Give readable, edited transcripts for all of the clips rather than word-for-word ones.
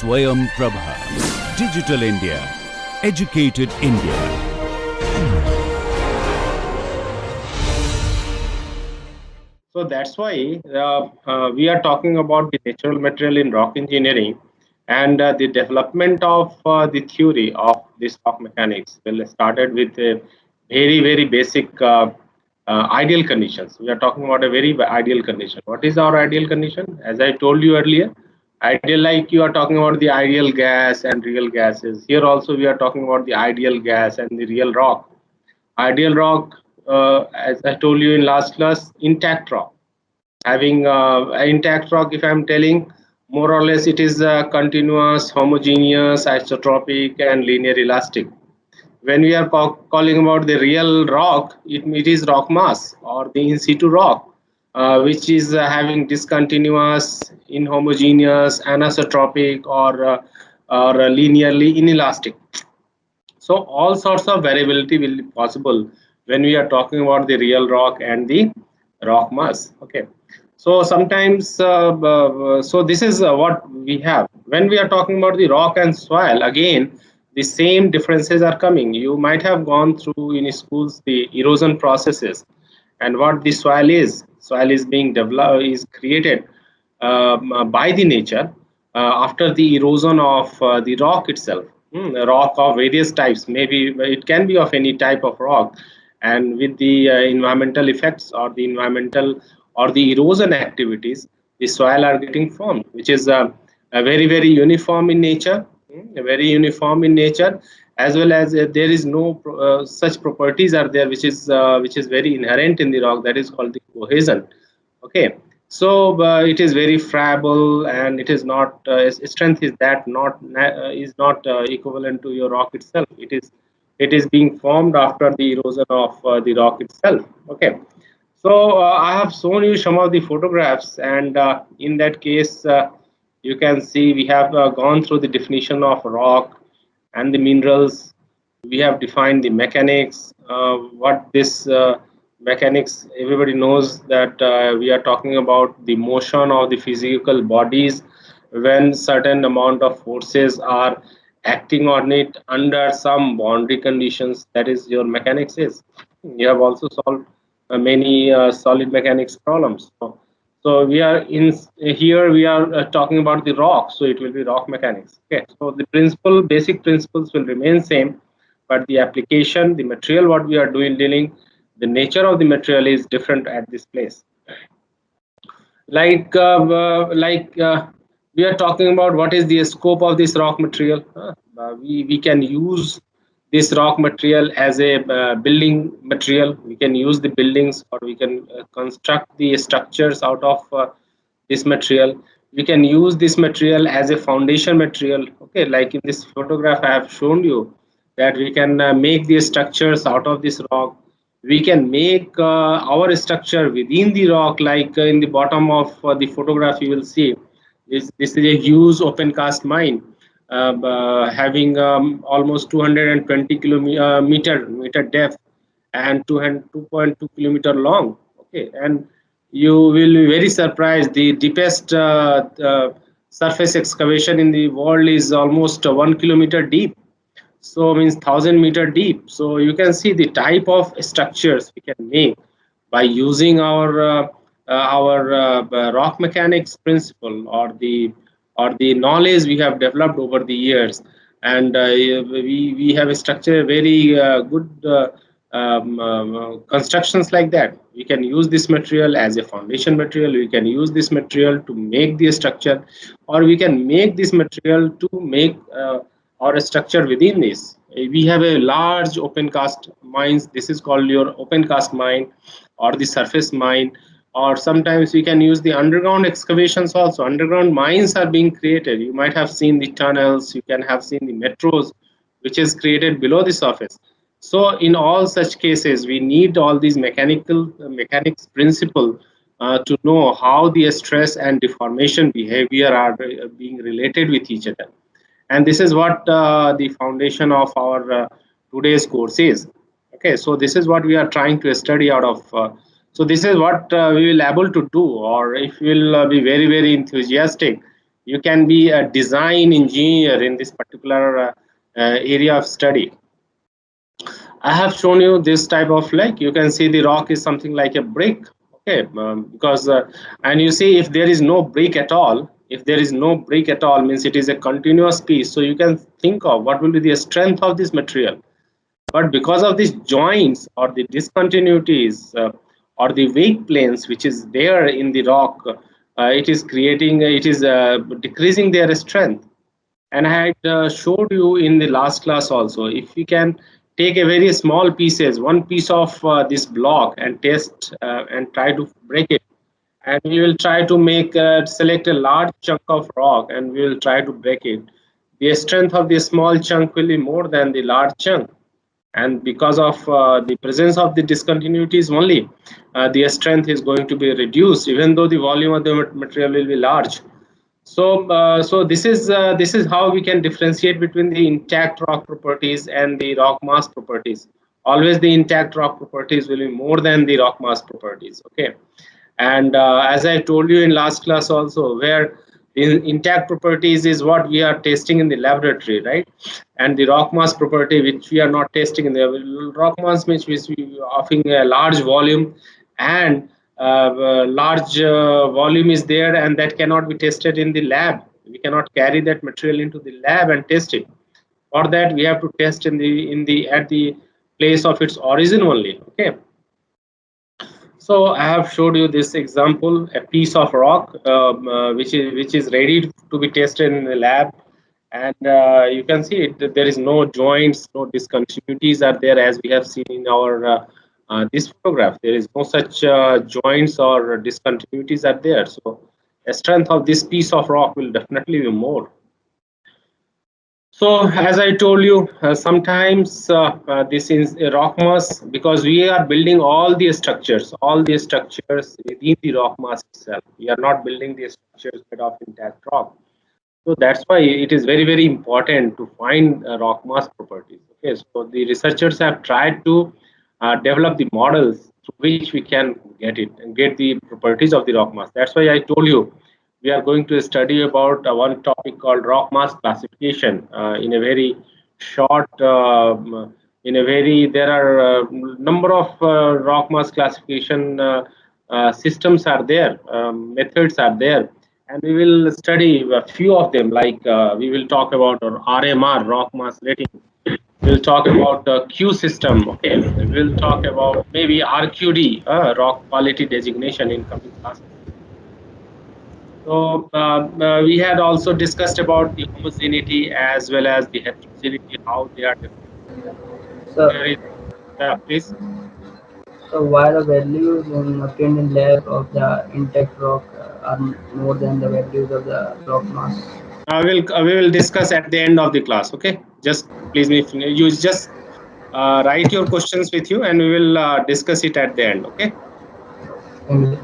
Swayam Prabha. Digital India. Educated India. So that's why we are talking about the natural material in rock engineering, and the development of the theory of this rock mechanics. Well, it started with a very basic ideal conditions. We are talking about a very ideal condition. What is our ideal condition? As I told you earlier, ideal, like you are talking about the ideal gas and real gases. Here also we are talking about the ideal gas and the real rock. Ideal rock, as I told you in last class, intact rock. Having an intact rock, if I'm telling, more or less it is continuous, homogeneous, isotropic, and linear elastic. When we are calling about the real rock, it is rock mass or the in situ rock, which is having discontinuous, inhomogeneous, anisotropic, or linearly inelastic. So all sorts of variability will be possible when we are talking about the real rock and the rock mass. Okay. So sometimes, so this is what we have. When we are talking about the rock and soil, again, the same differences are coming. You might have gone through in schools the erosion processes, and what the soil is. Soil is being developed, is created by the nature after the erosion of the rock itself. A rock of various types, maybe it can be of any type of rock, and with the environmental effects or the environmental or the erosion activities, the soil are getting formed, which is very uniform in nature, very uniform in nature, as well as there is no such properties are there which is very inherent in the rock, that is called the cohesion. Okay. So it is very friable, and it is not its strength is that not is not equivalent to your rock itself. It is being formed after the erosion of the rock itself. Okay. So I have shown you some of the photographs, and in that case, you can see we have gone through the definition of rock and the minerals. We have defined the mechanics. What this mechanics, everybody knows that we are talking about the motion of the physical bodies when certain amount of forces are acting on it under some boundary conditions. That is your mechanics is. You have also solved many solid mechanics problems. So we are in here. We are talking about the rock, so it will be rock mechanics. Okay, so the basic principles will remain same, but the application, the material, what we are doing dealing, the nature of the material is different at this place. Like we are talking about what is the scope of this rock material. We can use this rock material as a building material. We can use the buildings, or we can construct the structures out of this material. We can use this material as a foundation material. Okay, like in this photograph I have shown you that we can make the structures out of this rock. We can make our structure within the rock, like in the bottom of the photograph you will see this is a huge open cast mine, having almost 220 meter depth and 2.2 kilometer long. Okay, and you will be very surprised, the deepest surface excavation in the world is almost 1 kilometer deep, so means 1,000 meter deep. So you can see the type of structures we can make by using our rock mechanics principle, or the knowledge we have developed over the years. And we have structured very good constructions like that. We can use this material as a foundation material, we can use this material to make the structure, or we can make this material to make or structure within this. We have a large open cast mines. This is called your open cast mine or the surface mine. Or sometimes we can use the underground excavations also. Underground mines are being created. You might have seen the tunnels, you can have seen the metros, which is created below the surface. So in all such cases, we need all these mechanics principle to know how the stress and deformation behavior are being related with each other. And this is what the foundation of our today's course is. Okay, so this is what we are trying to study out of. So this is what we will able to do, or if we will be very enthusiastic, You can be a design engineer in this particular area of study. I have shown you this type of, like, you can see the rock is something like a brick. Okay, because and you see, if there is no brick at all, if there is no brick at all, means it is a continuous piece. So you can think of what will be the strength of this material. But because of these joints or the discontinuities or the weak planes which is there in the rock, it is creating, it is decreasing their strength. And I had showed you in the last class also, if we can take a very small pieces, one piece of this block, and test and try to break it, and we will try to make select a large chunk of rock and we will try to break it, the strength of the small chunk will be more than the large chunk. And because of the presence of the discontinuities only, the strength is going to be reduced even though the volume of the material will be large. So this is how we can differentiate between the intact rock properties and the rock mass properties. Always the intact rock properties will be more than the rock mass properties. Okay, and as I told you in last class also, where the intact properties is what we are testing in the laboratory, right? And the rock mass property which we are not testing in the rock mass, means which we are offering a large volume, and large volume is there, and that cannot be tested in the lab. We cannot carry that material into the lab and test it. For that we have to test in the at the place of its origin only. Okay, so I have showed you this example, a piece of rock which is ready to be tested in the lab, and you can see it, that there is no joints, no discontinuities are there, as we have seen in our this photograph. There is no such joints or discontinuities are there. So the strength of this piece of rock will definitely be more. So, as I told you, sometimes this is a rock mass, because we are building all the structures within the rock mass itself. We are not building the structures made of intact rock. So that's why it is very, very important to find rock mass properties. Okay, so the researchers have tried to develop the models through which we can get it and get the properties of the rock mass. That's why I told you we are going to study about one topic called rock mass classification in a very short, in a very, there are number of rock mass classification systems are there, methods are there, and we will study a few of them. Like we will talk about or RMR, rock mass rating. We'll talk about the Q system. Okay, we'll talk about maybe RQD, rock quality designation, in coming classes. So we had also discussed about the homogeneity as well as the heterogeneity, how they are different. So, There is, please. why the values obtained in lab of the intact rock are more than the values of the rock mass? We will discuss at the end of the class. Okay, just please me you just write your questions with you, and we will discuss it at the end. Okay. Thank you.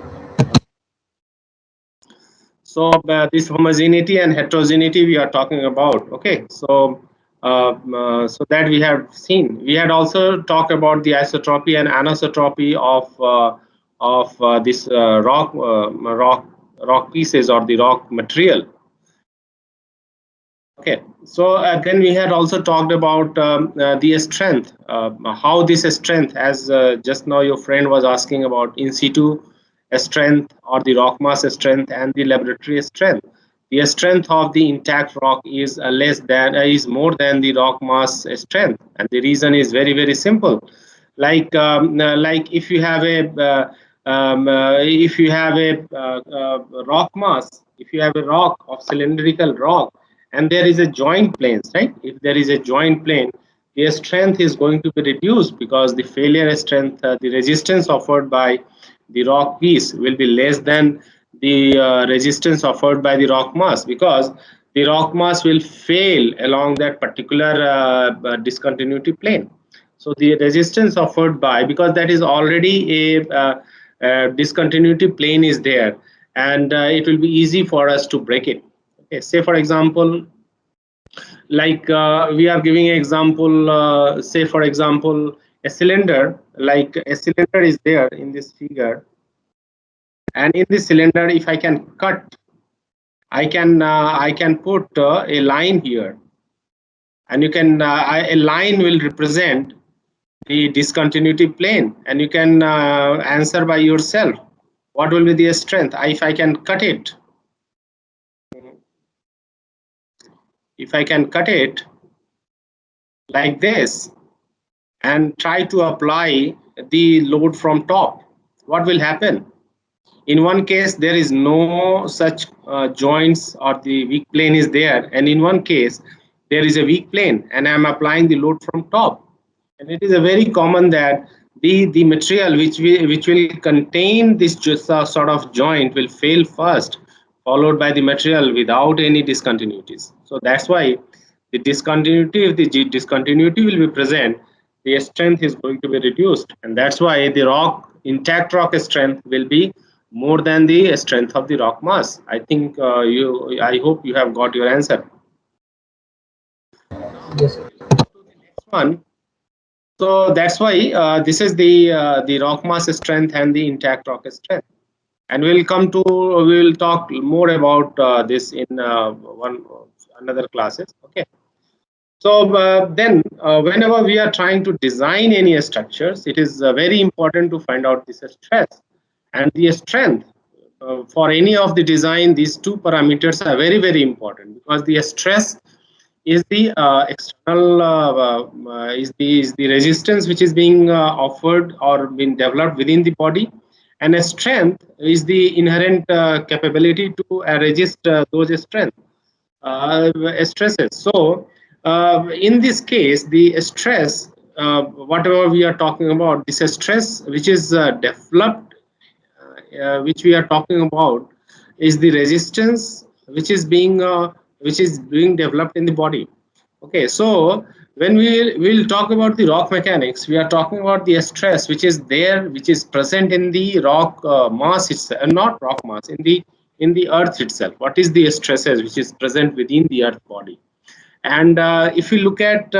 So this homogeneity and heterogeneity we are talking about. Okay, so so that we have seen. We had also talked about the isotropy and anisotropy of this rock pieces or the rock material. Okay, so then we had also talked about the strength, how this strength, as just now your friend was asking about in situ strength or the rock mass strength and the laboratory strength. The strength of the intact rock is less than is more than the rock mass strength, and the reason is very, very simple. Like if you have a rock mass, if you have a rock of cylindrical rock, and there is a joint planes, right? If there is a joint plane, the strength is going to be reduced, because the failure strength, the resistance offered by the rock piece will be less than the resistance offered by the rock mass, because the rock mass will fail along that particular discontinuity plane. So the resistance offered by, because that is already a discontinuity plane is there, and it will be easy for us to break it. Okay, say for example, like we are giving an example, say for example, a cylinder, like a cylinder is there in this figure, and in this cylinder, if I can cut, I can put a line here, and you can a line will represent the discontinuity plane, and you can answer by yourself what will be the strength. If I can cut it, if I can cut it like this and try to apply the load from top, what will happen? In one case there is no such joints, or the weak plane is there, and in one case there is a weak plane and I am applying the load from top. And it is a very common that the material which will contain this just sort of joint will fail first, followed by the material without any discontinuities. So that's why the discontinuity, if the discontinuity will be present, the strength is going to be reduced, and that's why the rock intact rock strength will be more than the strength of the rock mass. I think I hope you have got your answer. Now Yes, sir. we'll go to the next one. So that's why this is the rock mass strength and the intact rock strength, and we will talk more about this in one another classes. Okay. So then, whenever we are trying to design any structures, it is very important to find out this stress and the strength. For any of the design, these two parameters are very, very important, because the stress is the external is the resistance which is being offered or being developed within the body, and a strength is the inherent capability to resist those strength stresses. So in this case, the stress, whatever we are talking about, this stress which is developed, which we are talking about, is the resistance which is being developed in the body. Okay, so when we will talk about the rock mechanics, we are talking about the stress which is there, which is present in the rock mass itself, not rock mass, in the earth itself. What is the stresses which is present within the earth body? And if you look at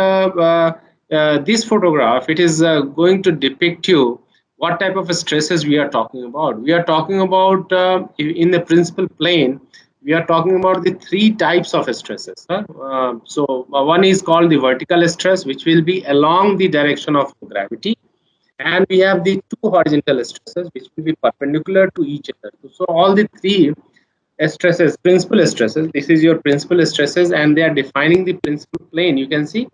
this photograph, it is going to depict you what type of stresses we are talking about. We are talking about in the principal plane. We are talking about the three types of stresses. So one is called the vertical stress, which will be along the direction of gravity, and we have the two horizontal stresses, which will be perpendicular to each other. So all the three stresses, principal stresses, this is your principal stresses, and they are defining the principal plane. You can see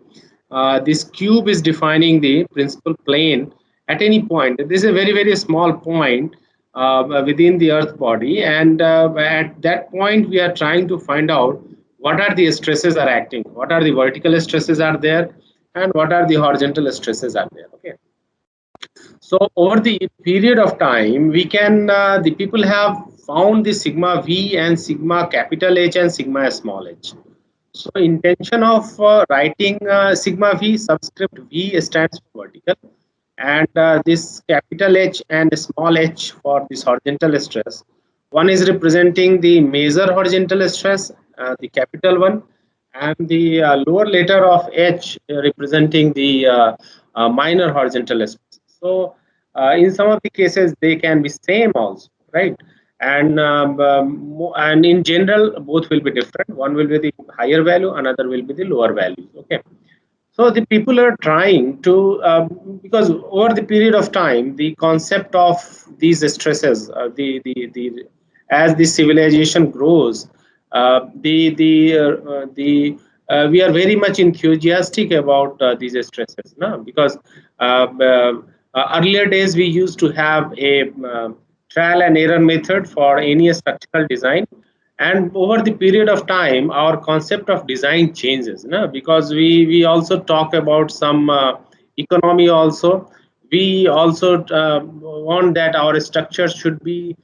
this cube is defining the principal plane at any point. This is a very, very small point within the earth body, and at that point we are trying to find out what are the stresses are acting, what are the vertical stresses are there, and what are the horizontal stresses are there. Okay. So over the period of time, we can the people have found the sigma v and sigma capital H and sigma small h. So intention of writing sigma v, subscript v stands for vertical, and this capital H and small h for this horizontal stress. One is representing the major horizontal stress, the capital one, and the lower letter of H representing the minor horizontal stress. So in some of the cases they can be same also, right? And in general both will be different. One will be the higher value, another will be the lower value. Okay. So the people are trying to, because over the period of time, the concept of these stresses, as the civilization grows, we are very much enthusiastic about these stresses, no? Because earlier days we used to have a trial and error method for any structural design, and over the period of time our concept of design changes, no? Because we also talk about some economy also. We also want that our structures should be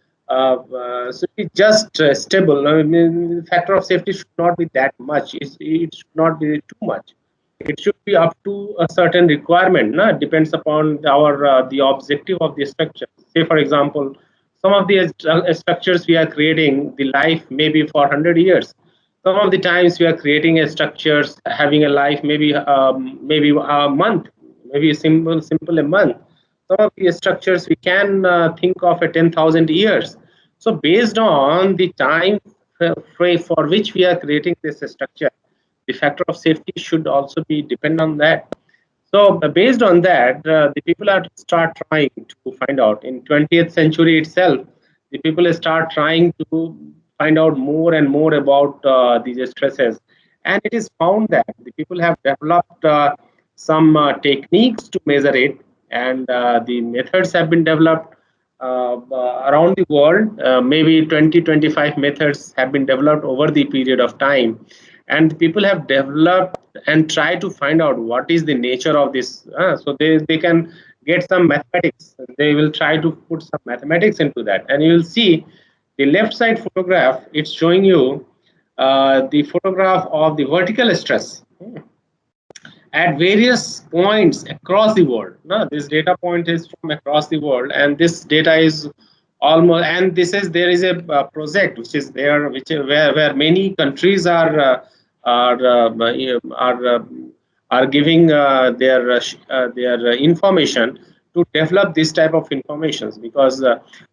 just stable. I mean, the factor of safety should not be that much. It should not be too much. It should be up to a certain requirement. No? It depends upon our the objective of the structure. Say, for example, some of the structures we are creating, the life maybe for 100 years. Some of the times we are creating a structures having a life maybe a month, maybe simple a month. Some of the structures we can think of a 10,000 years. So based on the time for which we are creating this structure, the factor of safety should also be depend on that. So based on that, the people have to start trying to find out. In 20th century itself, the people start trying to find out more and more about these stresses, and it is found that the people have developed some techniques to measure it, and the methods have been developed around the world. Maybe 20, 25 methods have been developed over the period of time, and people have developed and try to find out what is the nature of this. So they can get some mathematics. They will try to put some mathematics into that, and you will see the left side photograph. It's showing you the photograph of the vertical stress at various points across the world. No, this data point is from across the world, and this data is almost. And this is there is a project which is there, which where many countries are are uh, are giving their information to develop this type of informations, because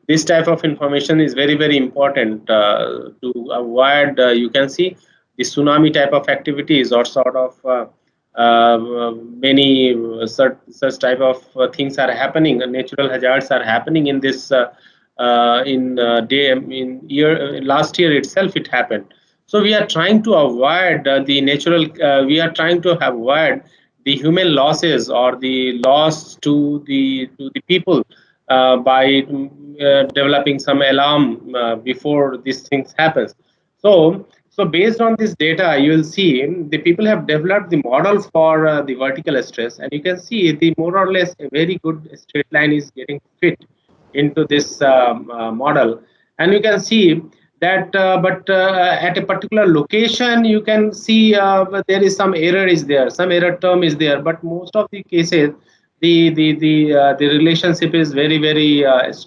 this type of information is very important to avoid, you can see, the tsunami type of activities, or sort of many such type of things are happening. Natural hazards are happening in this in day in year last year itself it happened. So we are trying to avoid the natural. We are trying to avoid the human losses or the loss to the people by developing some alarm before these things happens. So based on this data, you will see the people have developed the models for the vertical stress, and you can see the more or less a very good straight line is getting fit into this model. And you can see that, but at a particular location, you can see there is some error is there, some error term is there, but most of the cases, the relationship is is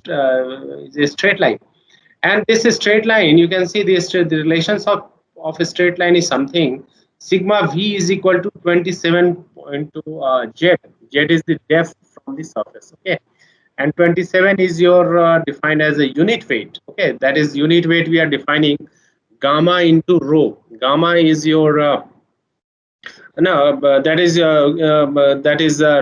a straight line. And this straight line, you can see the relations of a straight line is something. Sigma v is equal to 27.2 z. Z is the depth from the surface. Okay, and 27 is your defined as a unit weight. Okay, that is unit weight. We are defining gamma into rho. Gamma is your no, that is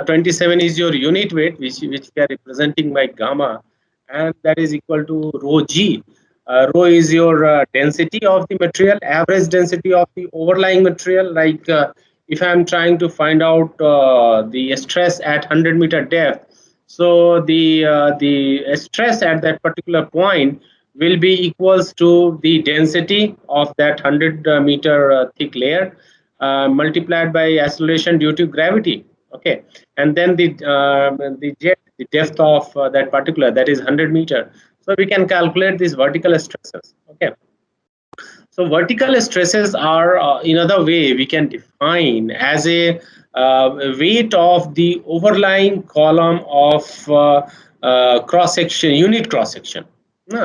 27 is your unit weight, which we are representing by gamma, and that is equal to rho g. Rho is your density of the material, average density of the overlying material. Like if I am trying to find out the stress at 100-meter depth, so the stress at that particular point will be equals to the density of that 100-meter thick layer multiplied by acceleration due to gravity. Okay, and then the depth of that particular, that is 100-meter. So we can calculate these vertical stresses. Okay, so vertical stresses are another way we can define as a weight of the overlying column of cross section, unit cross section.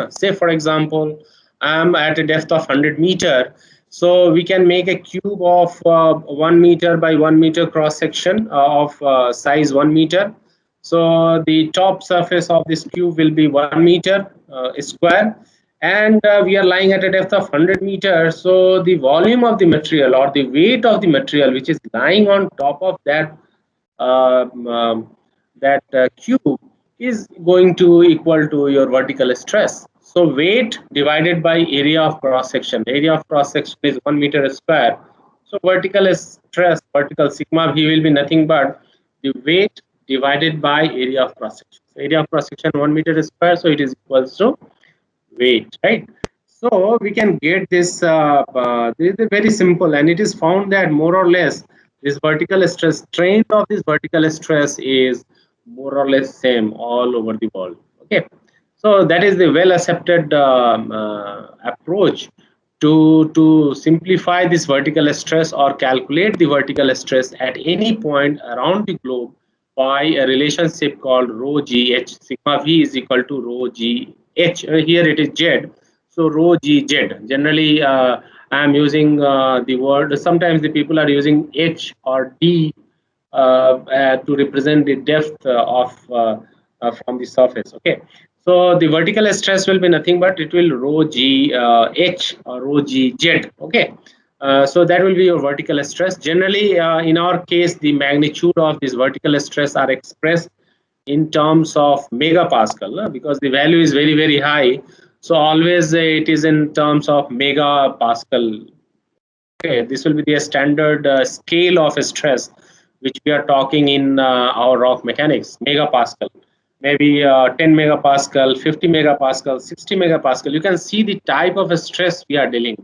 Say for example, I am at a depth of 100-meter, so we can make a cube of 1 meter by 1 meter cross section of size 1 meter. So the top surface of this cube will be 1 meter square, and we are lying at a depth of 100 meters. So the volume of the material, or the weight of the material which is lying on top of that cube, is going to equal to your vertical stress. So weight divided by area of cross section. Area of cross section is 1 meter square. So vertical stress, vertical sigma v, will be nothing but the weight divided by area of cross section. So area of cross section 1 meter square, so it is equals to weight, right? So we can get this. This is very simple, and it is found that more or less this vertical stress, strength of this vertical stress is more or less same all over the world. Okay, so that is the well accepted approach to simplify this vertical stress or calculate the vertical stress at any point around the globe by a relationship called rho g h. Sigma v is equal to rho g h. Here it is z, so rho g z. Generally I am using the word, sometimes the people are using h or d to represent the depth of from the surface. Okay, So the vertical stress will be nothing but it will rho g h or rho g z. Okay. So that will be your vertical stress. Generally, in our case, the magnitude of this vertical stress are expressed in terms of megapascal because the value is very very high. So always it is in terms of megapascal. Okay, this will be the standard scale of stress which we are talking in our rock mechanics, megapascal. Maybe 10 megapascal, 50 megapascal, 60 megapascal. You can see the type of stress we are dealing.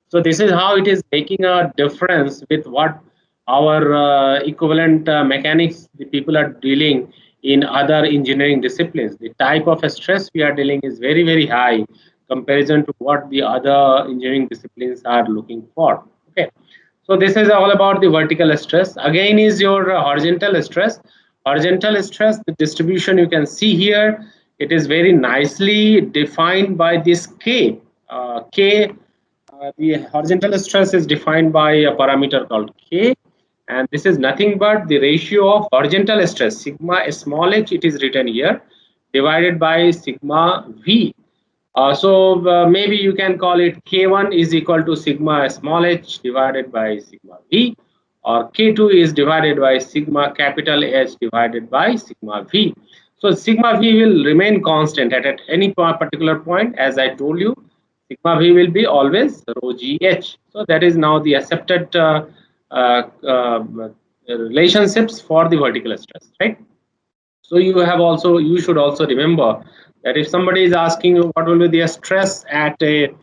So this is how it is making a difference with what our equivalent mechanics the people are dealing in other engineering disciplines. The type of stress we are dealing is very very high comparison to what the other engineering disciplines are looking for. Okay, so this is all about the vertical stress. Again is your horizontal stress. Horizontal stress, the distribution you can see here, it is very nicely defined by this K. The horizontal stress is defined by a parameter called K, and this is nothing but the ratio of horizontal stress, sigma small h, it is written here, divided by sigma V. Maybe you can call it K1 is equal to sigma small h divided by sigma V, or K2 is divided by sigma capital H divided by sigma V. So sigma V will remain constant at any particular point. As I told you, sigma V will be always rho GH. So that is now the accepted uh, uh, relationships for the vertical stress, right? So you should also remember that if somebody is asking you what will be the stress at a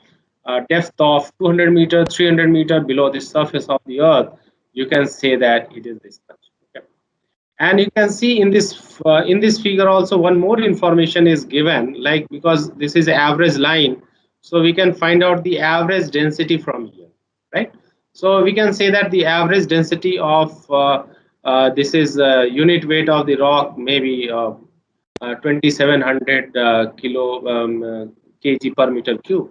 depth of 200 meter, 300 meter below the surface of the earth, you can say that it is this much. Okay. And you can see in this figure also one more information is given, like because this is average line, so we can find out the average density from here, right? So we can say that the average density of this is unit weight of the rock, maybe 2700 kg per meter cube,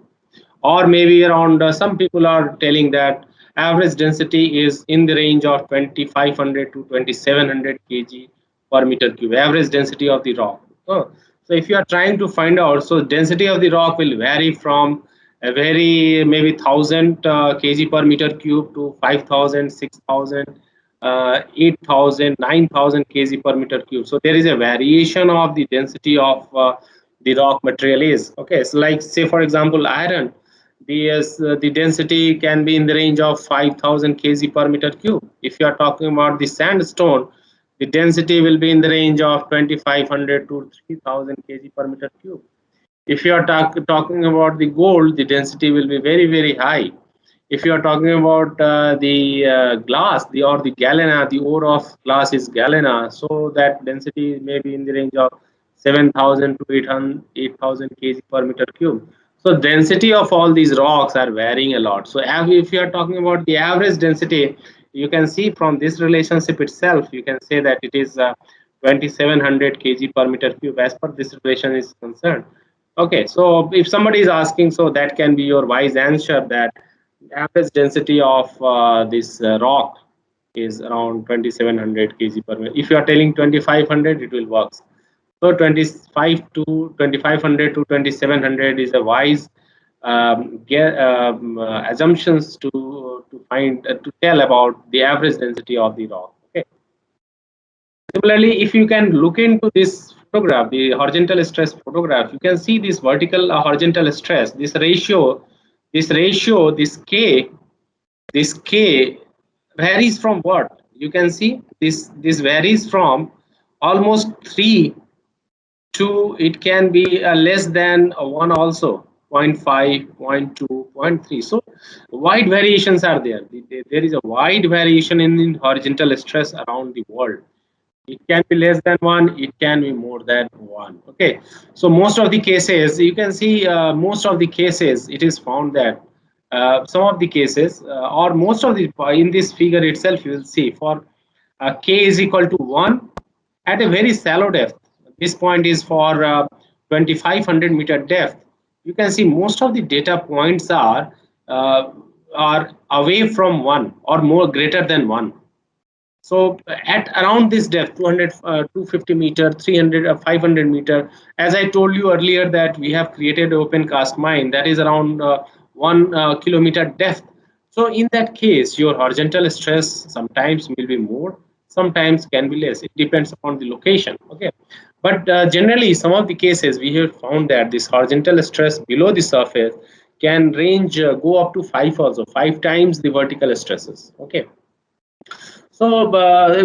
or maybe around some people are telling that average density is in the range of 2500 to 2700 kg per meter cube, average density of the rock. So if you are trying to find out, so density of the rock will vary from a very maybe 1000 kg per meter cube to 5000, 6000, 8000, 9000 kg per meter cube. So there is a variation of the density of the rock material is. Okay, so like say for example iron, the density can be in the range of 5000 kg per meter cube. If you are talking about the sandstone, the density will be in the range of 2500 to 3000 kg per meter cube. If you are talking about the gold, the density will be very very high. If you are talking about the glass, the or the galena, the ore of glass is galena, so that density may be in the range of 7000 to 8000 kg per meter cube. So density of all these rocks are varying a lot. So if you are talking about the average density, you can see from this relationship itself, you can say that it is 2700 kg per meter cube as per this relation is concerned. Okay, so if somebody is asking, so that can be your wise answer that average density of this rock is around 2700 kg per meter. If you are telling 2500, it will work. So 25 to 2500 to 2700 is a wise assumptions to find to tell about the average density of the rock. Okay. Similarly, if you can look into this photograph, the horizontal stress photograph, you can see this vertical horizontal stress, this K varies from what? You can see this varies from almost 3 to it can be less than 1 also, zero point 0.5, 0.2, zero point 2, zero point 0.3. So wide variations are there. There is a wide variation in horizontal stress around the world. It can be less than 1, it can be more than 1. Okay, so most of the cases you can see, most of the cases it is found that some of the cases or most of the in this figure itself you will see for k is equal to 1 at a very shallow depth. This point is for 2500-meter depth. You can see most of the data points uh, are away from 1 or more greater than 1. So at around this depth, 200, 250 meter, 300, 500 meter, as I told you earlier that we have created an open cast mine that is around 1 kilometer depth. So in that case, your horizontal stress sometimes will be more, sometimes can be less. It depends upon the location. Okay, but generally, some of the cases we have found that this horizontal stress below the surface can range go up to five, also 5 times the vertical stresses. Okay, so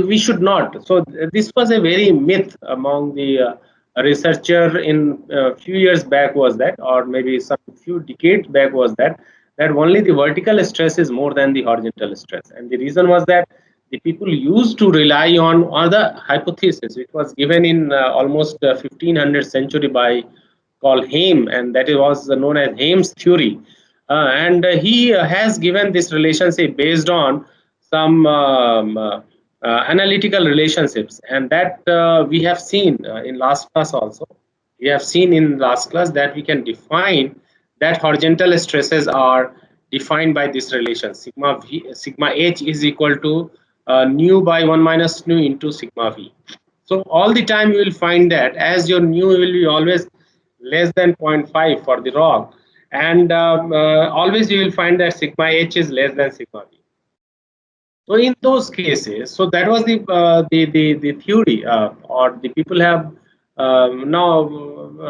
we should not. So this was a very myth among the researcher in a few years back was that, or maybe some few decades back was that, that only the vertical stress is more than the horizontal stress. And the reason was that the people used to rely on other hypothesis, which was given in almost 1500 century by called Haim, and that was known as Haim's theory. And he has given this relationship based on some analytical relationships, and that we have seen in last class also. We have seen in last class that we can define that horizontal stresses are defined by this relation sigma h is equal to nu by 1 minus nu into sigma v. So all the time you will find that as your nu will be always less than zero point 0.5 for the rock, and always you will find that sigma h is less than sigma v. So in those cases, so that was the theory, or the people have now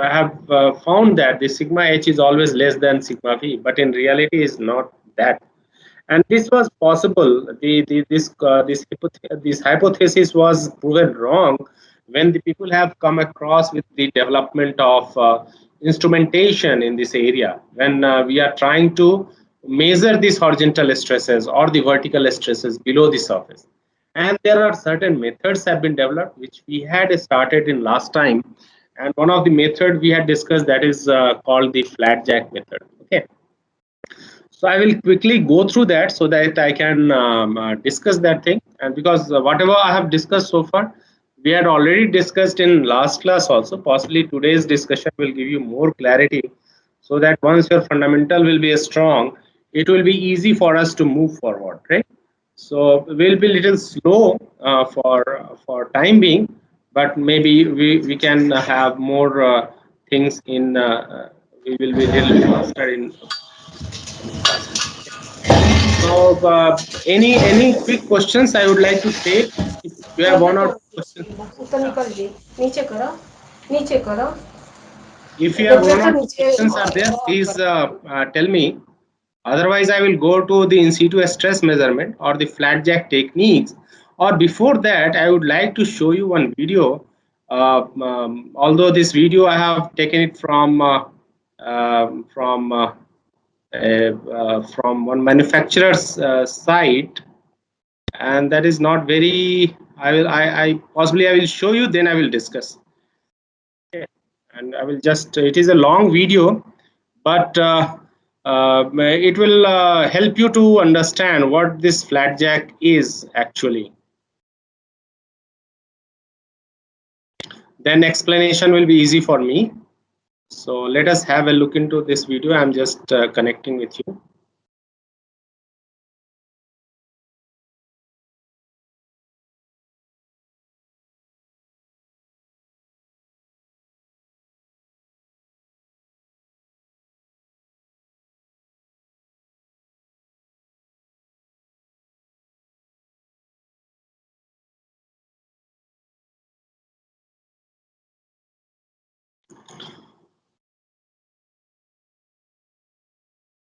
have found that the sigma h is always less than sigma v, but in reality is not that. And this was possible. This hypothesis was proven wrong when the people have come across with the development of instrumentation in this area. When we are trying to measure these horizontal stresses or the vertical stresses below the surface, and there are certain methods have been developed which we had started in last time, and one of the method we had discussed that is called the flat jack method. Okay, so I will quickly go through that so that I can discuss that thing. And because whatever I have discussed so far, we had already discussed in last class also. Possibly today's discussion will give you more clarity, so that once your fundamental will be strong, it will be easy for us to move forward, right? So we'll be little slow for time being, but maybe we can have more things in. We will be little faster in coming classes. Okay. So, any quick questions I would like to take? If you have one or two questions, ऊपर yeah. निकल जी, नीचे करो, नीचे करो, If you have one or generator two नीचे questions are there, of please करो. tell me. Otherwise, I will go to the in situ stress measurement or the flat jack techniques. Or before that, I would like to show you one video. Although this video I have taken it from from one manufacturer's site, and that is not very. I possibly I will show you, then I will discuss. Okay. And I will just. It is a long video, but it will help you to understand what this flat jack is actually. Then explanation will be easy for me. So let us have a look into this video. I'm just connecting with you.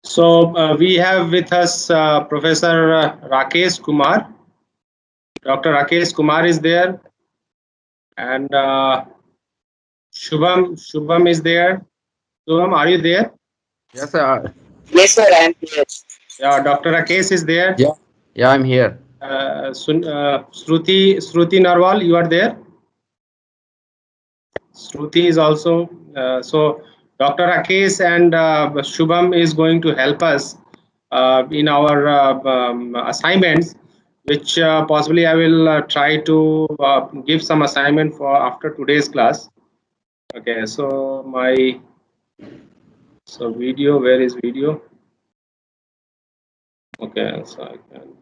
So we have with us Professor Rakesh Kumar. Dr. Rakesh Kumar is there, and Shubham is there. Shubham, are you there? Yes, sir. Yes, sir, I am here. Yeah, Dr. Rakesh is there. Yeah, yeah, I'm here. Shruti Narwal, you are there. Shruti is also so. Dr. Rakesh and Shubham is going to help us in our assignments, which possibly I will try to give some assignment for after today's class. Okay, so my video. Where is video? Okay, so I can.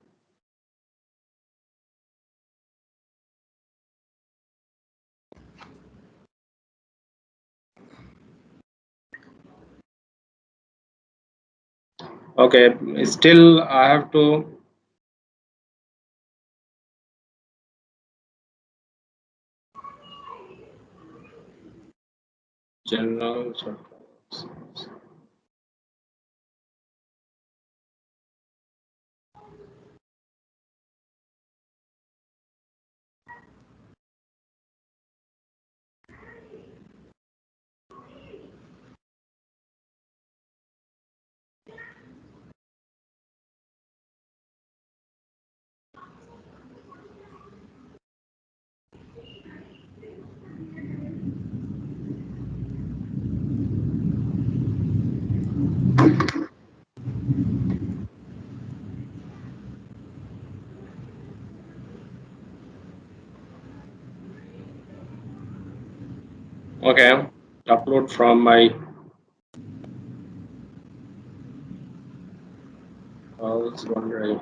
Okay, still I have to. General. Okay, upload from my files OneDrive.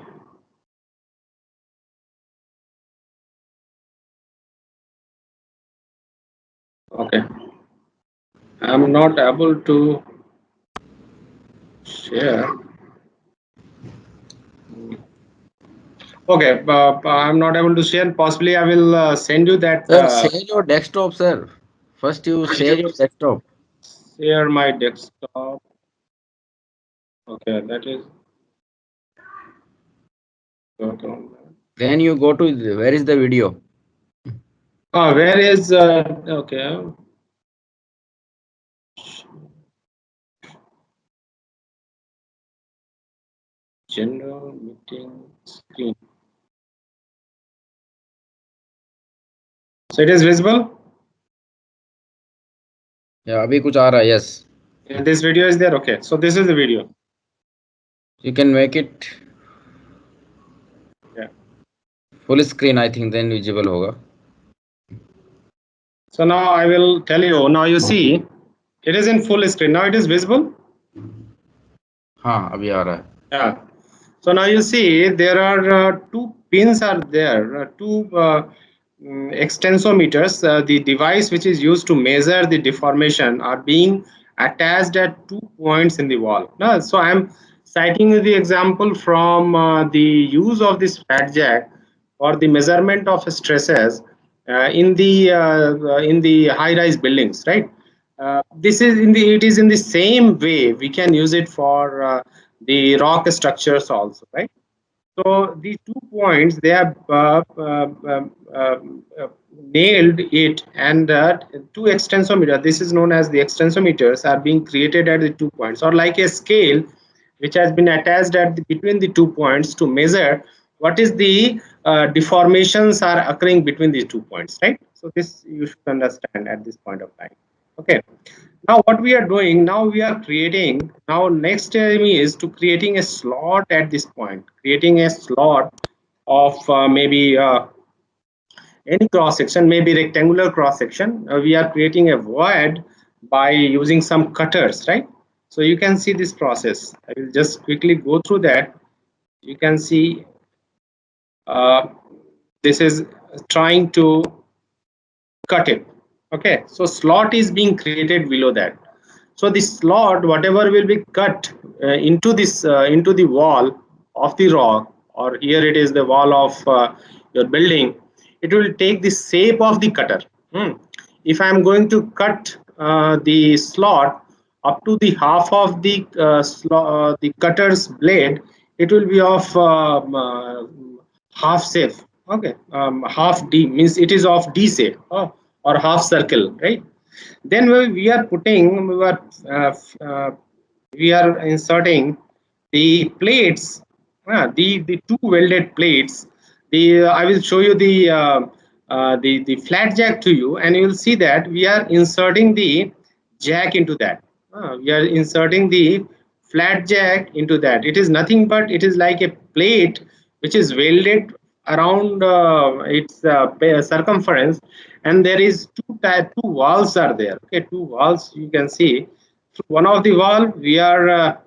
Okay, I'm not able to share. Okay, I'm not able to share. Possibly, I will send you that. Sir, share your desktop, sir. First, you share your desktop. Share my desktop. Okay, that is. Okay. Then you go to where is the video? Where is okay? General meeting screen. So it is visible. Yeah, अभी कुछ आ रहा है. Yes, This video is there. Okay, so this is the video. you can make it Yeah. full screen. I think then visible होगा. So now I will tell you. Now you see, it is in full screen. Now it is visible. हाँ, अभी आ रहा है. Yeah. So now you see there are two pins are there, two extensometers. The device which is used to measure the deformation are being attached at 2 points in the wall. Now, so I am citing the example from the use of this flat jack for the measurement of stresses in the high-rise buildings, right? This is in the it is in the same way we can use it for the rock structures also, right? So these 2 points they have nailed it, and two extensometers. This is known as the extensometers are being created at the 2 points, or like a scale which has been attached at between the 2 points to measure what is the deformations are occurring between these 2 points, right? So this you should understand at this point of time. Okay, now what we are doing now, we are creating now next step is to creating a slot at this point, creating a slot of maybe any cross section, maybe rectangular cross section. We are creating a void by using some cutters, right? So you can see this process. I will just quickly go through that. You can see uh, this is trying to cut it. Okay, so slot is being created below that. So the slot whatever will be cut into the wall of the rock, or here it is the wall of your building, it will take the shape of the cutter. If I am going to cut the slot up to the half of the cutter's blade, it will be of half shape. Okay, half D means it is of D shape, or half circle, right? Then we are putting we are inserting the plates, the two welded plates. The I will show you the flat jack to you, and you will see that we are inserting the jack into that. We are inserting the flat jack into that. It is nothing but it is like a plate which is welded around its circumference, and there is two walls are there. Okay, two walls you can see. So one of the wall we are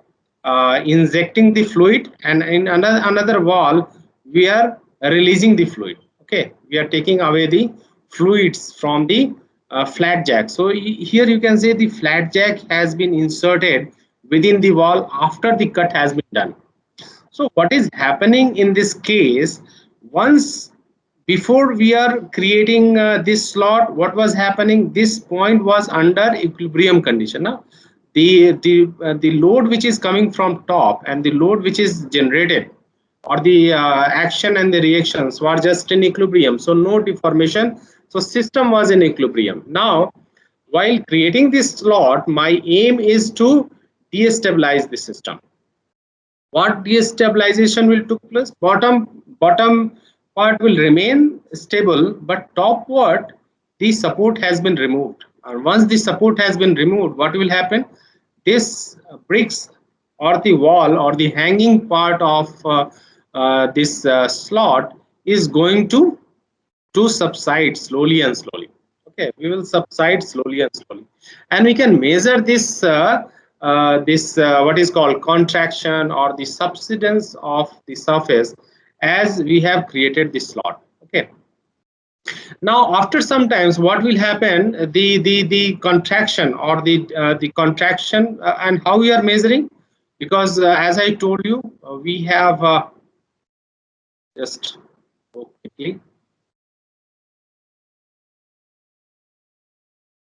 injecting the fluid, and in another wall we are releasing the fluid. Okay, we are taking away the fluids from the flat jack. So here you can say the flat jack has been inserted within the wall after the cut has been done. So what is happening in this case, once before we are creating this slot, what was happening, this point was under equilibrium condition. Now the load which is coming from top and the load which is generated, or the action and the reactions were just in equilibrium, so no deformation, so system was in equilibrium. Now while creating this slot, my aim is to destabilize the system. What destabilization will took place? Bottom part will remain stable, but top part the support has been removed. And once the support has been removed, what will happen? This bricks or the wall or the hanging part of this slot is going to subside slowly and slowly. Okay, we will subside slowly and slowly, and we can measure this what is called contraction or the subsidence of the surface as we have created this slot. Okay. Now after some times, what will happen? The contraction or the contraction, and how we are measuring, because as I told you, we have just go quickly.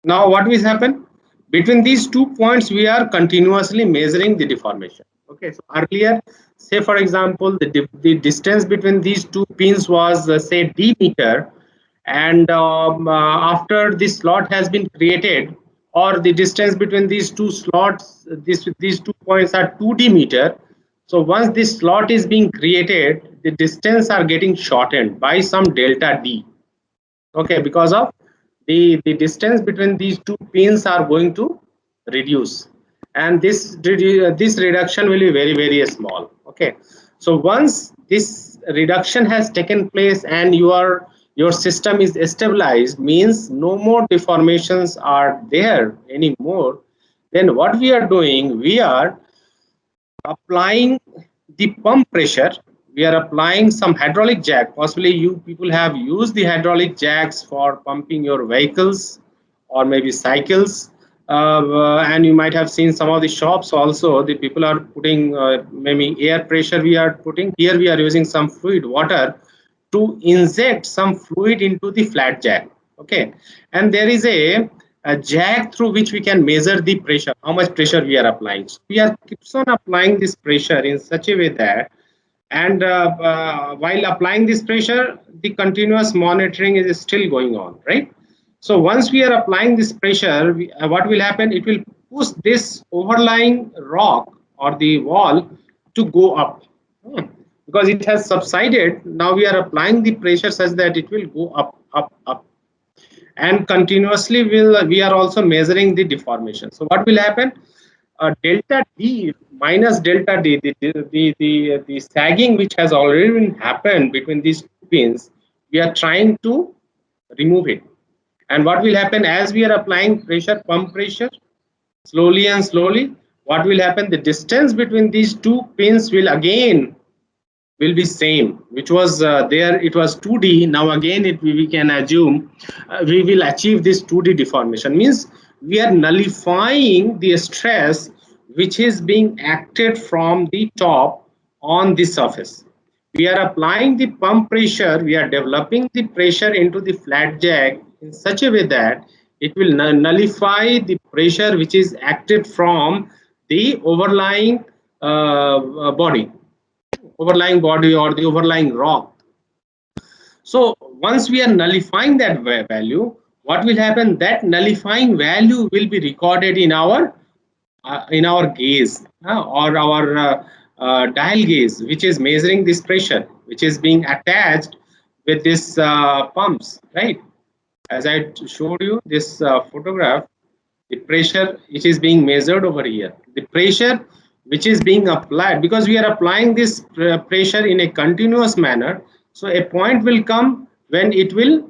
Now what will happen? Between these 2 points, we are continuously measuring the deformation. Okay, so earlier, say for example, the distance between these two pins was say d meter, and after this slot has been created, or the distance between these two slots, these 2 points are 2d meter. So once this slot is being created, the distance are getting shortened by some delta d. Okay, because of the distance between these two pins are going to reduce, and this reduction will be very small. Okay, so once this reduction has taken place and your system is stabilized, means no more deformations are there anymore, then what we are doing, we are applying the pump pressure. We are applying some hydraulic jack. Possibly you people have used the hydraulic jacks for pumping your vehicles or maybe cycles, and you might have seen some of the shops also, the people are putting maybe air pressure. We are putting here, we are using some fluid water to inject some fluid into the flat jack. Okay, and there is a jack through which we can measure the pressure, how much pressure we are applying. So we are keeps on applying this pressure in such a way that, and while applying this pressure, the continuous monitoring is still going on, right? So once we are applying this pressure, what will happen? It will push this overlying rock or the wall to go up. Because it has subsided, now we are applying the pressure such that it will go up, and continuously we are also measuring the deformation. So what will happen? Delta D minus delta D, the sagging which has already been happened between these two pins, we are trying to remove it. And what will happen as we are applying pressure, pump pressure, slowly and slowly, what will happen? The distance between these two pins will again will be same, which was there, it was 2d. Now again we can assume we will achieve this 2d deformation, means we are nullifying the stress which is being acted from the top on the surface. We are applying the pump pressure, we are developing the pressure into the flat jack in such a way that it will nullify the pressure which is acted from the overlying body or the overlying rock. So once we are nullifying that value, what will happen? That nullifying value will be recorded in our gauge, or our dial gauge, which is measuring this pressure, which is being attached with this pumps, right? As I showed you this photograph, the pressure which is being measured over here, the pressure which is being applied, because we are applying this pressure in a continuous manner. So a point will come when it will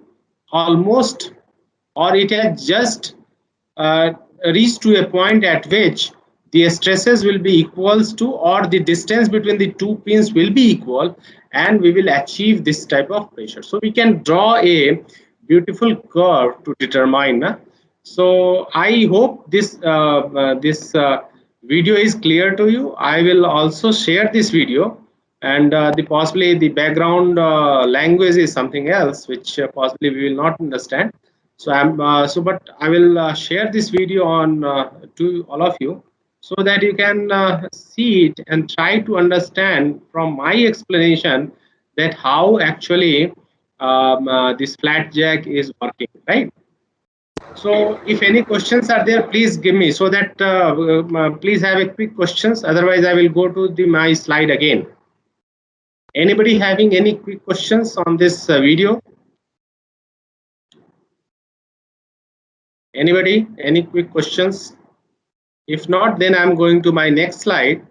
almost, or it has just reached to a point at which the stresses will be equals to, or the distance between the two pins will be equal, and we will achieve this type of pressure. So we can draw a beautiful curve to determine. So I hope this video is clear to you, I will also share this video, and the possibly the background language is something else which possibly we will not understand. So but I will share this video on to all of you, so that you can see it and try to understand from my explanation that how actually this flat jack is working, right? So if any questions are there, please give me, so that please have a quick questions. Otherwise, I will go to the my slide again. Anybody having any quick questions on this video? Anybody? Any quick questions? If not, then I'm going to my next slide.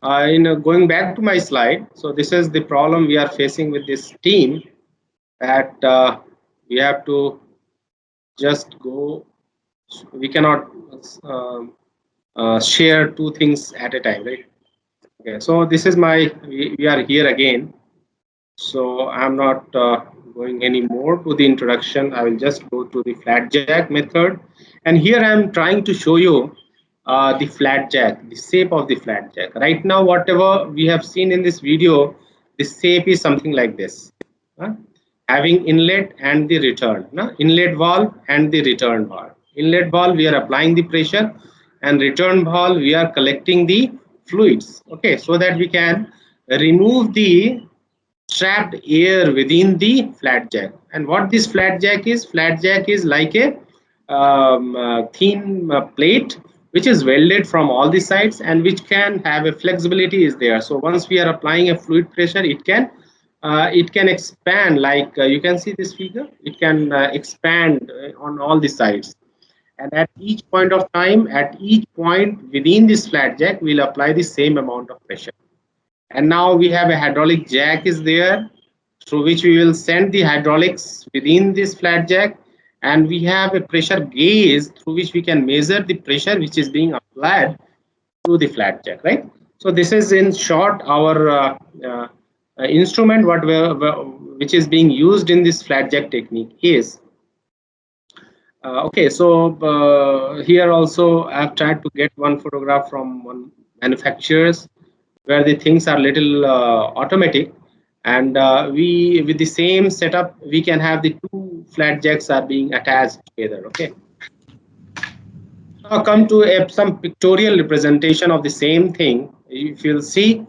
Going back to my slide, so this is the problem we are facing with this team, that we have to just go. We cannot share two things at a time, right? Okay, so this is my, we are here again. So I'm not going any more to the introduction. I will just go to the flat jack method. And here I'm trying to show you the flat jack, the shape of the flat jack. Right now, whatever we have seen in this video, the shape is something like this. huh? Having inlet and the return. Inlet valve and the return valve. Inlet valve, we are applying the pressure, and return valve, we are collecting the fluids. Okay, so that we can remove the trapped air within the flat jack. And what this flat jack is like a thin plate which is welded from all the sides, and which can have a flexibility is there. So once we are applying a fluid pressure, it can expand, like you can see this figure, it can expand on all the sides. And at each point of time, at each point within this flat jack, we'll apply the same amount of pressure. And now we have a hydraulic jack is there, through which we will send the hydraulics within this flat jack, and we have a pressure gauge through which we can measure the pressure which is being applied to the flat jack, right? So this is in short our instrument which is being used in this flat jack technique is. Okay, so here also I've tried to get one photograph from one manufacturers where the things are little automatic, and we, with the same setup, we can have the two flat jacks are being attached together. Okay, now come to some pictorial representation of the same thing. If you'll see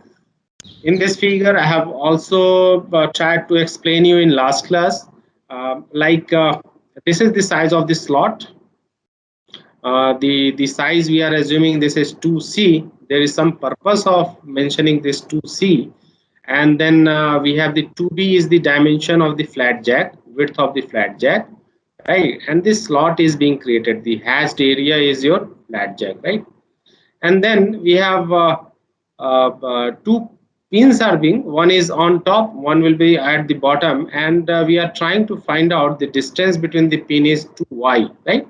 in this figure, I have also tried to explain you in last class, like this is the size of the slot. The size we are assuming this is 2C. There is some purpose of mentioning this 2C, and then we have the 2B is the dimension of the flat jack, width of the flat jack, right? And this slot is being created. The hashed area is your flat jack, right? And then we have two pins are being, one is on top, one will be at the bottom, and we are trying to find out the distance between the pin is 2y, right?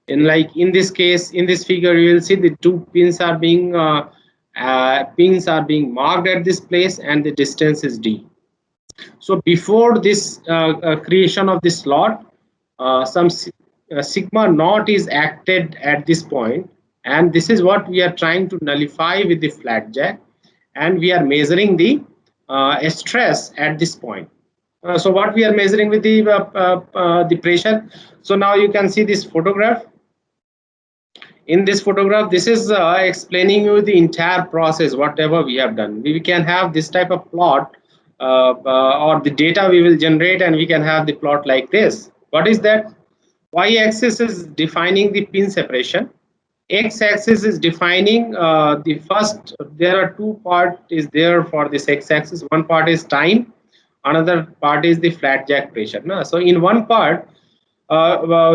And like in this case, in this figure, you will see the two pins are being marked at this place, and the distance is d. So before this creation of this slot, some sigma naught is acted at this point, and this is what we are trying to nullify with the flat jack, and we are measuring the stress at this point. So what we are measuring with the pressure. So now you can see this photograph. In this photograph, this is explaining you the entire process, whatever we have done. We can have this type of plot, or the data we will generate, and we can have the plot like this. What is that? Y-axis is defining the pin separation. X-axis is defining the first, there are two part is there for this X-axis. One part is time, another part is the flat jack pressure. So in one part,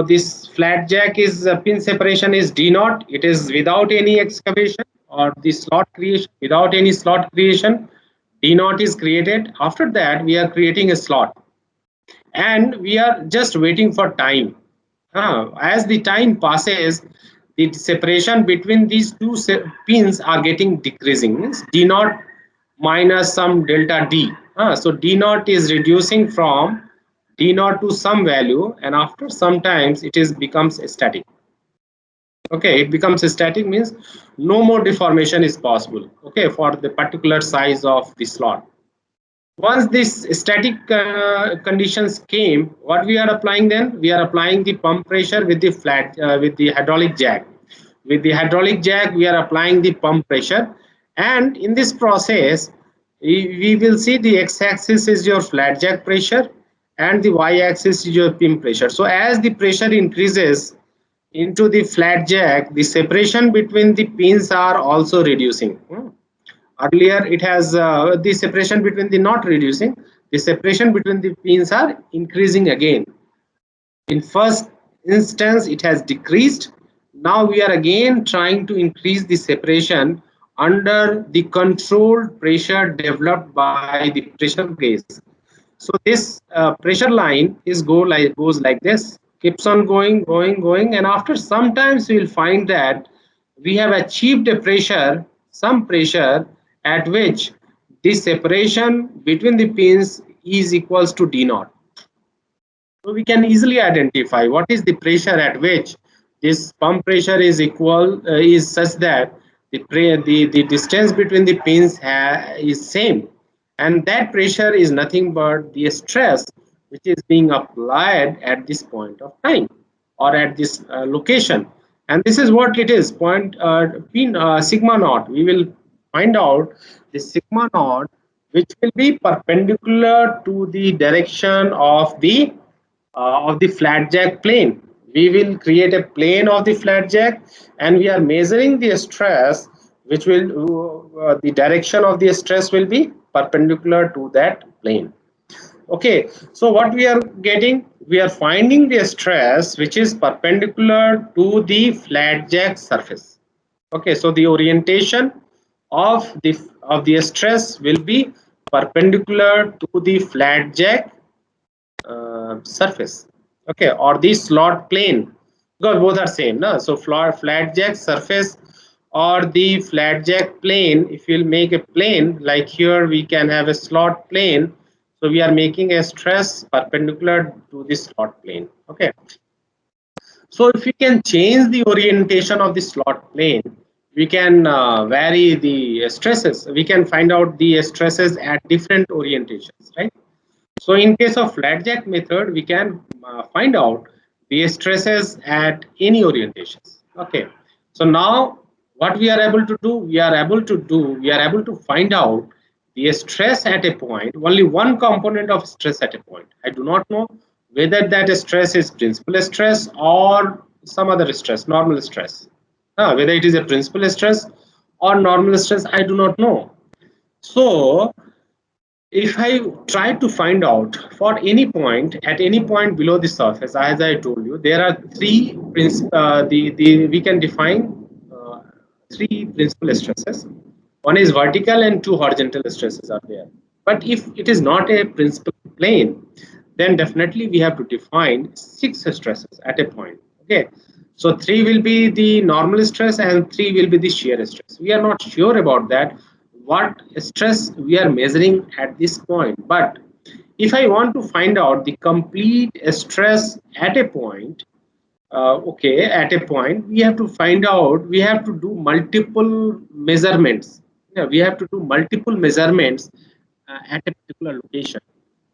this flat jack is pin separation is D naught. It is without any excavation or the slot creation. Without any slot creation, D naught is created. After that, we are creating a slot, and we are just waiting for time. As the time passes, the separation between these two pins are getting decreasing. Means D naught minus some delta D. So D naught is reducing from D naught to some value, and after some times it is becomes static. Okay, it becomes static means no more deformation is possible. Okay, for the particular size of the slot. Once this static conditions came, what we are applying then? We are applying the pump pressure with the with the hydraulic jack. With the hydraulic jack, we are applying the pump pressure, and in this process, we will see the x-axis is your flat jack pressure, and the y-axis is your pin pressure. So as the pressure increases into the flat jack, the separation between the pins are also reducing. Earlier, it has the separation between the not reducing, the separation between the pins are increasing again. In first instance, it has decreased. Now we are again trying to increase the separation under the controlled pressure developed by the pressure gauge. So this pressure line is goes like this, keeps on going, and after sometimes we will find that we have achieved a pressure, some pressure at which the separation between the pins is equals to D naught. So we can easily identify what is the pressure at which this pump pressure is equal is such that the distance between the pins is same, and that pressure is nothing but the stress which is being applied at this point of time or at this location, and this is what it is point pin sigma naught. We will find out the sigma naught which will be perpendicular to the direction of the flat jack plane. We will create a plane of the flat jack, and we are measuring the stress, which will the direction of the stress will be perpendicular to that plane. Okay, so what we are getting, we are finding the stress which is perpendicular to the flat jack surface. Okay, so the orientation of the stress will be perpendicular to the flat jack surface, okay, or the slot plane, because both are same, no? So flat jack surface or the flat jack plane, if you'll make a plane like here, we can have a slot plane, so we are making a stress perpendicular to the slot plane. Okay, so if we can change the orientation of the slot plane, we can vary the stresses, we can find out the stresses at different orientations, right? So in case of flat jack method, we can find out the stresses at any orientations. Okay. So now what we are able to do, we are able to find out the stress at a point, only one component of stress at a point. I do not know whether that stress is principal stress or some other stress, normal stress. Whether it is a principal stress or normal stress, I do not know. So if I try to find out for any point at any point below the surface, as I told you, there are we can define three principal stresses. One is vertical and two horizontal stresses are there. But if it is not a principal plane, then definitely we have to define six stresses at a point. Okay, so three will be the normal stress and three will be the shear stress. We are not sure about that, what stress we are measuring at this point. But if I want to find out the complete stress at a point, okay, at a point, we have to find out, we have to do multiple measurements. Yeah, we have to do multiple measurements at a particular location.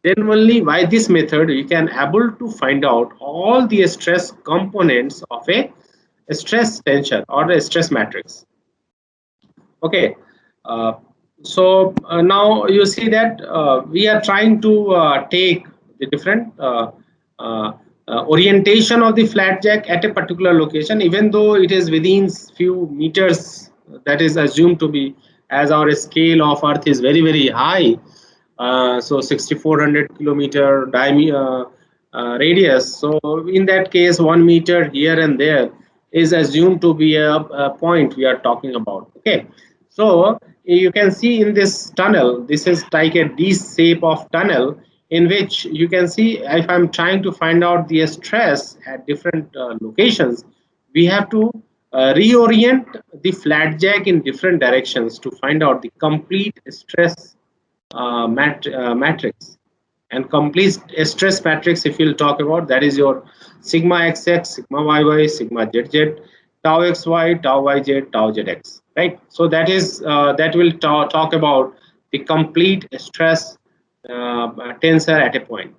Then only by this method we can able to find out all the stress components of a stress tensor or a stress matrix. Okay, uh, so now you see that we are trying to take the different orientation of the flat jack at a particular location, even though it is within few meters, that is assumed to be, as our scale of earth is very high, so 6400 kilometer radius, so in that case 1 meter here and there is assumed to be a point we are talking about. Okay, so you can see in this tunnel, this is like a D shape of tunnel, in which you can see if I'm trying to find out the stress at different locations, we have to reorient the flat jack in different directions to find out the complete stress matrix. And complete stress matrix, if you'll talk about, that is your sigma xx, sigma yy, sigma zz, tau xy, tau yz, tau zx, right? So that will talk about the complete stress tensor at a point.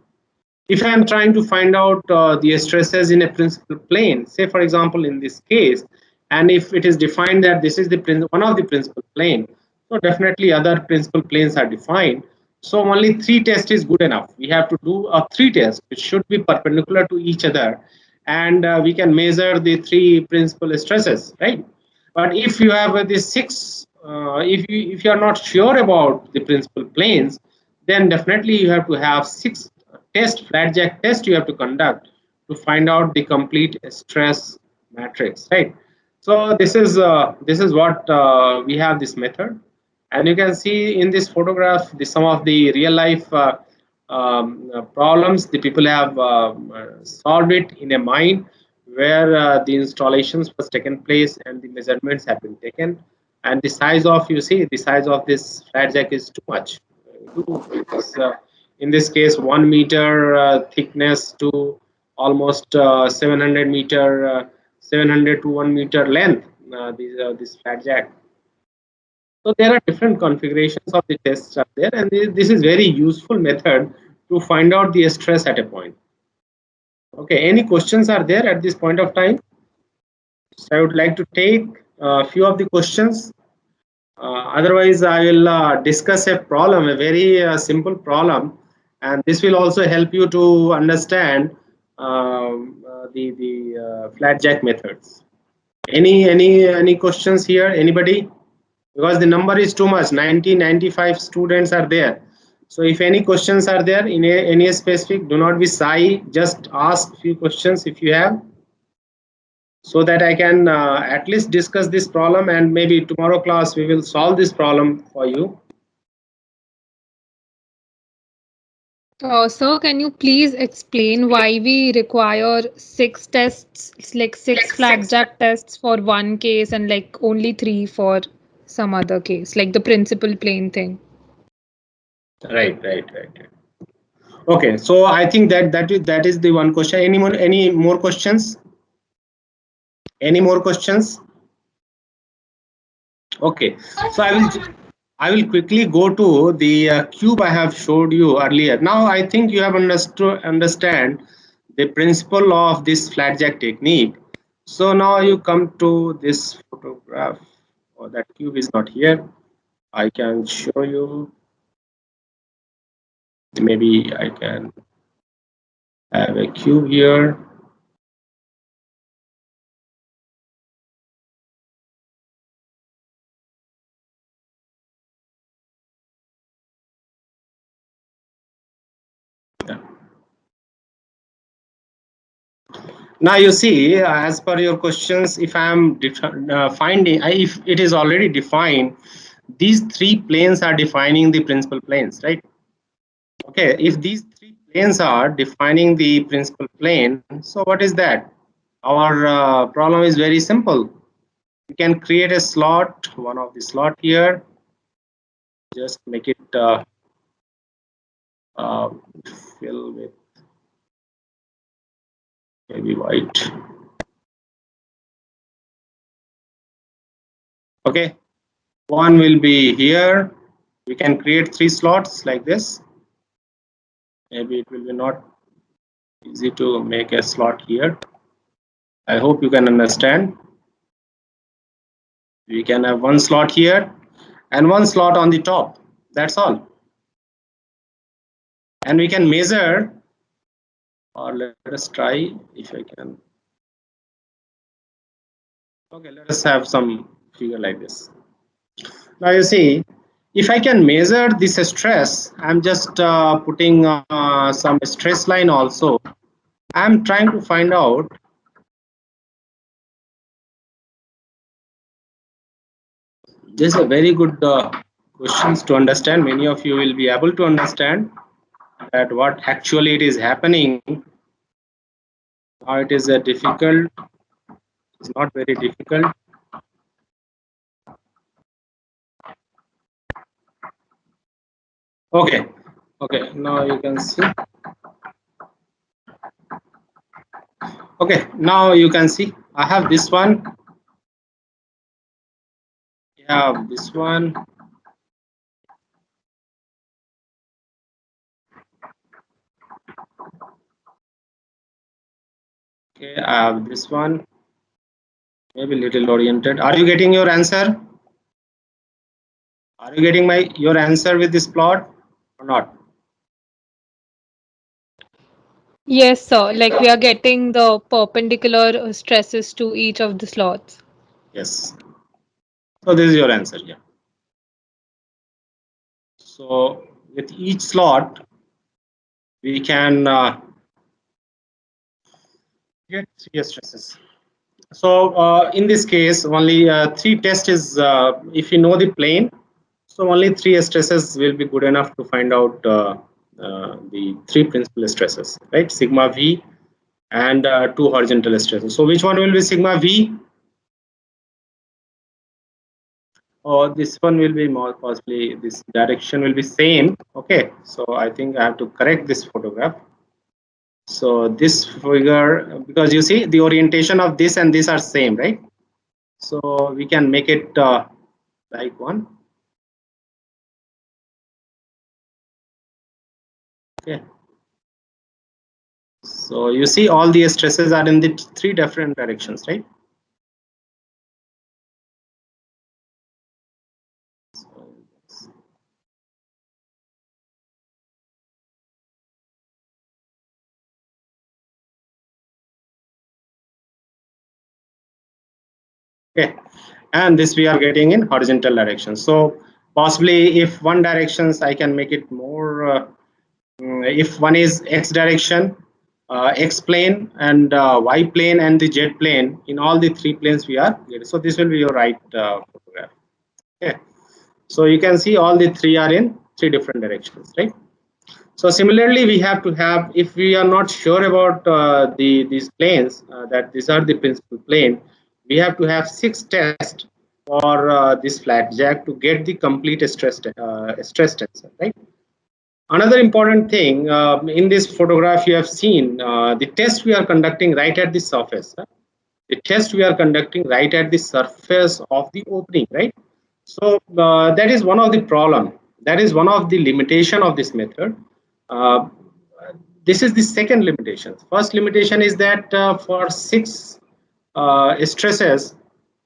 If I am trying to find out the stresses in a principal plane, say for example in this case, and if it is defined that this is the one of the principal plane, so definitely other principal planes are defined. So only three tests is good enough. We have to do a three test which should be perpendicular to each other, and we can measure the three principal stresses, right? But if you have the six, if you are not sure about the principal planes, then definitely you have to have six flat jack test you have to conduct to find out the complete stress matrix, right? So this is what we have this method, and you can see in this photograph some of the real life problems the people have solved it in a mine where the installations was taken place and the measurements have been taken, and the size of, you see, the size of this flat jack is too much. It's, in this case 1 meter thickness to almost 700 to 1 meter length, this flat jack. So there are different configurations of the tests are there, and this is very useful method to find out the stress at a point. Okay, any questions are there at this point of time? So I would like to take a few of the questions. Otherwise, I will discuss a problem, a very simple problem, and this will also help you to understand the flat jack methods. Any questions here? Anybody? Because the number is too much. 95 students are there. So if any questions are there in any specific, do not be shy. Just ask few questions if you have, so that I can at least discuss this problem, and maybe tomorrow class we will solve this problem for you. Sir, can you please explain why we require six tests, like six flat jack tests for one case and like only three for some other case, like the principal plane thing? Right. Okay, so I think that is the one question. Any more questions? Any more questions? Okay, so I will quickly go to the cube I have showed you earlier. Now I think you have understand the principle of this flat jack technique. So now you come to this photograph. Oh, that cube is not here. I can show you. Maybe I can have a cube here. Yeah. Now you see, as per your questions, if I am finding, if it is already defined, these three planes are defining the principal planes, right? Okay, if these three planes are defining the principal plane, so what is that? Our problem is very simple. We can create a slot, one of the slot here, just make it uh, fill with maybe white. Okay, one will be here. We can create three slots like this. Maybe it will be not easy to make a slot here. I hope you can understand. We can have one slot here and one slot on the top. That's all. And we can measure, or let us try if I can. Okay, let us have some figure like this. Now you see, if I can measure this stress, I'm just putting some stress line also. I'm trying to find out this is a very good questions to understand. Many of you will be able to understand that what actually it is happening. Now it is a difficult, it's not very difficult. Okay, now you can see. Okay, now you can see I have this one Yeah, this one. Okay, I have this one. Maybe little oriented. Are you getting your answer? Are you getting your answer with this plot or not? Yes, sir. Like we are getting the perpendicular stresses to each of the slots. Yes. So this is your answer. Yeah. So with each slot, we can get three stresses. So in this case, only three tests is if you know the plane. So only three stresses will be good enough to find out the three principal stresses, right? Sigma V and two horizontal stresses. So which one will be sigma V? Or this one will be more possibly this direction will be same. Okay, so I think I have to correct this photograph. So this figure, because you see the orientation of this and this are same, right? So we can make it like one. Okay. So you see all the stresses are in the three different directions, right? Okay, and this we are getting in horizontal direction. So possibly if one directions I can make it more. If one is x direction, x plane, and y plane, and the z plane, in all the three planes we are getting. So this will be your right photograph. Okay, so you can see all the three are in three different directions, right? So similarly, we have to have, if we are not sure about these planes, that these are the principal plane, we have to have 6 tests for this flat jack to get the complete stress tensor, right? Another important thing in this photograph you have seen the test we are conducting right at the surface. The test we are conducting right at the surface of the opening, right? So that is one of the problem. That is one of the limitation of this method. Uh, this is the second limitation. First limitation is that for six stresses,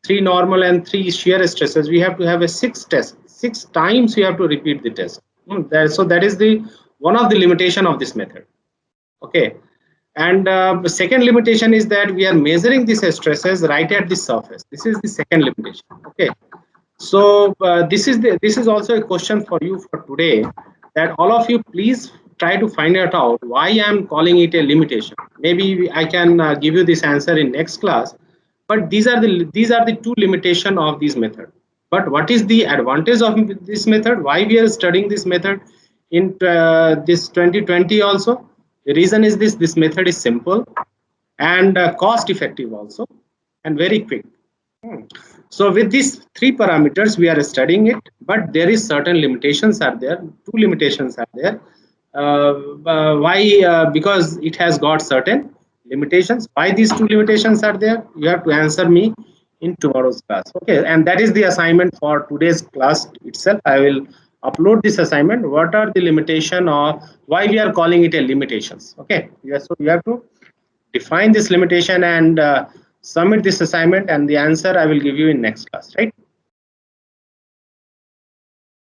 three normal and three shear stresses, we have to have a six test. 6 times we have to repeat the test. So that is the one of the limitation of this method. Okay, and the second limitation is that we are measuring these stresses right at the surface. This is the second limitation. Okay, so this is also a question for you for today, that all of you please try to find it out why I am calling it a limitation. Maybe I can give you this answer in next class, but these are the two limitation of this method. But what is the advantage of this method? Why we are studying this method in this 2020 also? The reason is this method is simple and cost effective also, and very quick. So with these three parameters, we are studying it, but there is certain limitations are there. Two limitations are there. Why? Because it has got certain limitations. Why these two limitations are there? You have to answer me in tomorrow's class. Okay, and that is the assignment for today's class itself. I will upload this assignment. What are the limitation, or why we are calling it a limitations? Okay, yes. So you have to define this limitation and submit this assignment, and the answer I will give you in next class, right?